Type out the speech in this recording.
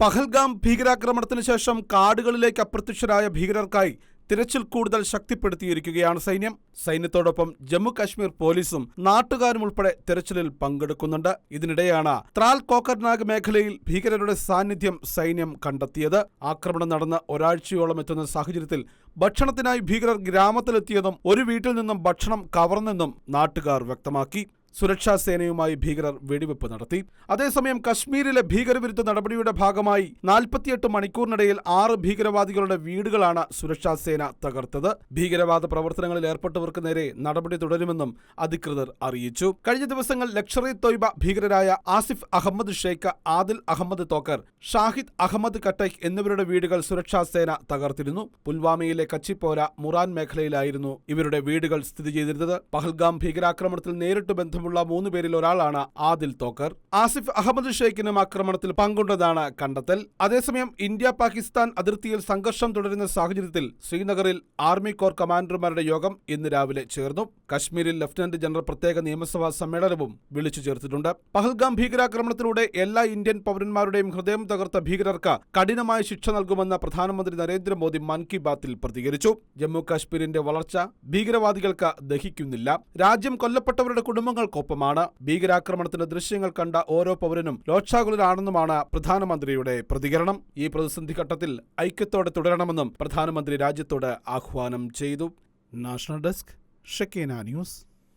പഹൽഗാം ഭീകരാക്രമണത്തിന് ശേഷം കാടുകളിലേക്ക് അപ്രത്യക്ഷരായ ഭീകരർക്കായി തിരച്ചിൽ കൂടുതൽ ശക്തിപ്പെടുത്തിയിരിക്കുകയാണ് സൈന്യത്തോടൊപ്പം ജമ്മു കാശ്മീർ പോലീസും നാട്ടുകാരും ഉൾപ്പെടെ തിരച്ചിലിൽ പങ്കെടുക്കുന്നുണ്ട്. ഇതിനിടെയാണ് ത്രാൽ കോക്കർനാഗ് മേഖലയിൽ ഭീകരരുടെ സാന്നിധ്യം സൈന്യം കണ്ടെത്തിയത്. ആക്രമണം നടന്ന് ഒരാഴ്ചയോളം എത്തുന്ന സാഹചര്യത്തിൽ ഭക്ഷണത്തിനായി ഭീകരർ ഗ്രാമത്തിലെത്തിയതും ഒരു വീട്ടിൽ നിന്നും ഭക്ഷണം കവർന്നെന്നും നാട്ടുകാർ വ്യക്തമാക്കി. സുരക്ഷാ സേനയുമായി ഭീകരർ വെടിവെപ്പ് നടത്തി. അതേസമയം കശ്മീരിലെ ഭീകരവിരുദ്ധ നടപടിയുടെ ഭാഗമായി 48 മണിക്കൂറിനിടയിൽ 6 ഭീകരവാദികളുടെ വീടുകളാണ് സുരക്ഷാ സേന തകർത്തത്. ഭീകരവാദ പ്രവർത്തനങ്ങളിൽ ഏർപ്പെട്ടവർക്ക് നേരെ നടപടി തുടരുമെന്നും അധികൃതർ അറിയിച്ചു. കഴിഞ്ഞ ദിവസങ്ങൾ ലഷ്കർ ഇ തോയ്ബ ഭീകരരായ ആസിഫ് അഹമ്മദ് ഷെയ്ഖ്, ആദിൽ അഹമ്മദ് തോക്കർ, ഷാഹിദ് അഹമ്മദ് കട്ടൈഖ് എന്നിവരുടെ വീടുകൾ സുരക്ഷാ സേന തകർത്തിരുന്നു. പുൽവാമയിലെ കച്ചിപ്പോര, മുറാൻ മേഖലയിലായിരുന്നു ഇവരുടെ വീടുകൾ സ്ഥിതി ചെയ്തിരുന്നത്. പഹൽഗാം ഭീകരാക്രമണത്തിൽ നേരിട്ട് ബന്ധം 3 പേരിൽ ഒരാളാണ് ആദിൽ തോക്കർ. ആസിഫ് അഹമ്മദ് ഷെയ്ഖിനും ആക്രമണത്തിൽ പങ്കുണ്ടെന്നാണ് കണ്ടെത്തൽ. അതേസമയം ഇന്ത്യ പാകിസ്ഥാൻ അതിർത്തിയിൽ സംഘർഷം തുടരുന്ന സാഹചര്യത്തിൽ ശ്രീനഗറിൽ ആർമി കോർ കമാൻഡർമാരുടെ യോഗം ഇന്ന് രാവിലെ ചേർന്നു. കശ്മീരിൽ ലഫ്റ്റനന്റ് ജനറൽ പ്രത്യേക നിയമസഭാ സമ്മേളനവും വിളിച്ചു ചേർത്തിട്ടുണ്ട്. പഹൽഗാം ഭീകരാക്രമണത്തിലൂടെ എല്ലാ ഇന്ത്യൻ പൗരന്മാരുടെയും ഹൃദയം തകർത്ത ഭീകരർക്ക് കഠിനമായ ശിക്ഷ നൽകുമെന്ന് പ്രധാനമന്ത്രി നരേന്ദ്രമോദി മൻ കി ബാത്തിൽ പ്രതികരിച്ചു. ജമ്മു കാശ്മീരിന്റെ വളർച്ച ഭീകരവാദികൾക്ക് ദഹിക്കുന്നില്ല. രാജ്യം കൊല്ലപ്പെട്ടവരുടെ കുടുംബങ്ങൾ ൊപ്പമാണ്. ഭീകരാക്രമണത്തിന്റെ ദൃശ്യങ്ങൾ കണ്ട ഓരോ പൗരനും ലോക്ഷാകുലരാണെന്നുമാണ് പ്രധാനമന്ത്രിയുടെ പ്രതികരണം. ഈ പ്രതിസന്ധി ഘട്ടത്തിൽ ഐക്യത്തോടെ തുടരണമെന്നും പ്രധാനമന്ത്രി രാജ്യത്തോട് ആഹ്വാനം ചെയ്തു. National desk, Shekinah news.